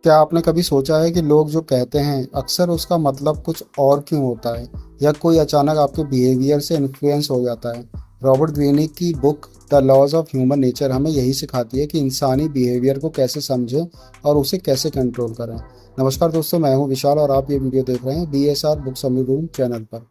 क्या आपने कभी सोचा है कि लोग जो कहते हैं अक्सर उसका मतलब कुछ और क्यों होता है, या कोई अचानक आपके बिहेवियर से इन्फ्लुएंस हो जाता है। रॉबर्ट ग्रीनी की book the laws of human nature हमें यही सिखाती है कि इंसानी बिहेवियर को कैसे समझें और उसे कैसे कंट्रोल करें। नमस्कार दोस्तों, मैं हूं विशाल और आप ये वीडियो देख रहे हैं BSR book summary room channel पर।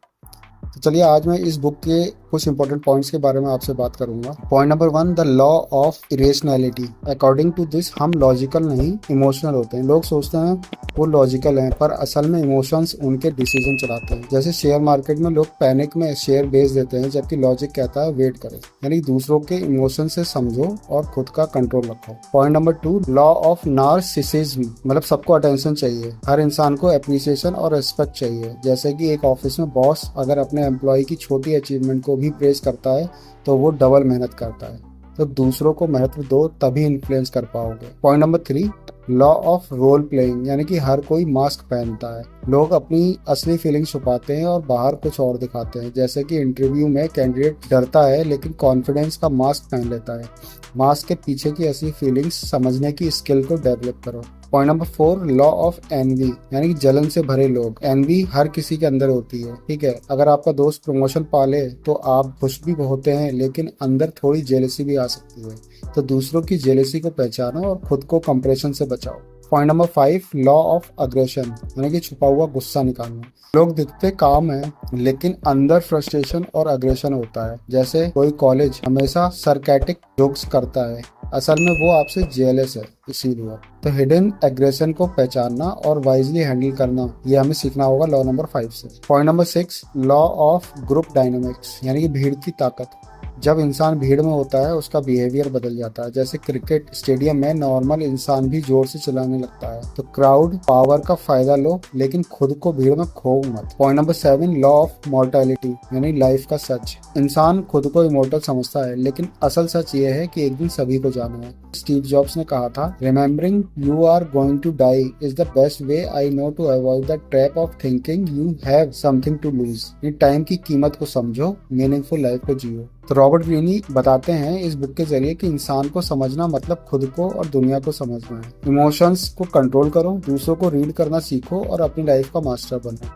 तो चलिए, आज मैं इस बुक के कुछ इंपॉर्टेंट पॉइंट्स के बारे में आपसे बात करूंगा। Point number 1, the law of irrationality. According to this, हम लॉजिकल नहीं इमोशनल होते हैं। लोग सोचते हैं वो लॉजिकल हैं, पर असल में इमोशंस उनके डिसीजन चलाते हैं। जैसे शेयर मार्केट में लोग पैनिक में शेयर बेच देते हैं, जबकि लॉजिक कहता है वेट करो। यानी दूसरों के इमोशन से समझो और खुद का कंट्रोल रखो। Point number 2, law of narcissism. मतलब सबको अटेंशन चाहिए, हर इंसान को अप्रिसिएशन और रिस्पेक्ट चाहिए। जैसे कि एक ऑफिस में बॉस अगर अपने एम्प्लॉय की छोटी अचीवमेंट को भी प्रेज करता है तो वो डबल मेहनत करता है। तो दूसरों को महत्व दो, तभी इन्फ्लुएंस कर पाओगे। Point number 3, law of role playing. यानी कि हर कोई मास्क पहनता है। लोग अपनी असली फीलिंग छुपाते हैं और बाहर कुछ और दिखाते हैं। जैसे कि इंटरव्यू में कैंडिडेट डरता है लेकिन कॉन्फिडेंस का मास्क पहन लेता है। मास्क के पीछे की असली फीलिंग्स समझने की स्किल को डेवलप करो। Point number 4, law of envy. यानी कि जलन से भरे लोग। एनवी हर किसी के अंदर होती है, ठीक है। अगर आपका दोस्त प्रमोशन पाले तो आप खुश भी होते हैं, लेकिन अंदर थोड़ी जेलसी भी आ सकती है। तो दूसरों की जेलसी को पहचानो और खुद को कंप्रेशन से बचाओ। Point number 5, law of aggression. यानी कि छुपा हुआ गुस्सा निकालना। लोग दिखते काम है लेकिन अंदर फ्रस्ट्रेशन और अग्रेशन होता है। जैसे कोई कॉलेज हमेशा सरकास्टिक जोक्स करता है, असल में वो आपसे जेलस है इसीलिए। तो हिडन एग्रेशन को पहचानना और वाइजली हैंडल करना, ये हमें सीखना होगा लॉ नंबर 5 से। Point number 6, law of group dynamics. यानी कि भीड़ की ताकत। जब इंसान भीड़ में होता है उसका बिहेवियर बदल जाता है। जैसे क्रिकेट स्टेडियम में नॉर्मल इंसान भी जोर से चिल्लाने लगता है। तो क्राउड पावर का फायदा लो, लेकिन खुद को भीड़ में खो मत। Point number 7, law of mortality. यानी लाइफ का सच। इंसान खुद को इमोर्टल समझता है, लेकिन असल सच ये है कि एक दिन सभी को जाना है। स्टीव जॉब्स ने कहा था, remembering you are going to die is the best way I know to avoid the trap of thinking you have something to lose. ये टाइम की कीमत को समझो, मीनिंगफुल लाइफ को जियो। तो रॉबर्ट ग्रीनी बताते हैं इस बुक के जरिए कि इंसान को समझना मतलब खुद को और दुनिया को समझना है। इमोशंस को कंट्रोल करो, दूसरों को रीड करना सीखो और अपनी लाइफ का मास्टर बनो।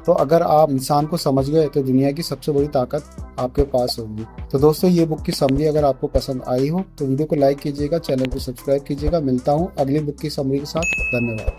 तो अगर आप इंसान को समझ गए तो दुनिया की सबसे बड़ी ताकत आपके पास होगी। तो दोस्तों, ये बुक की समरी अगर आपको पसंद आई हो तो वीडियो को लाइक कीजिएगा, चैनल को सब्सक्राइब कीजिएगा। मिलता हूँ अगली बुक की समरी के साथ। धन्यवाद।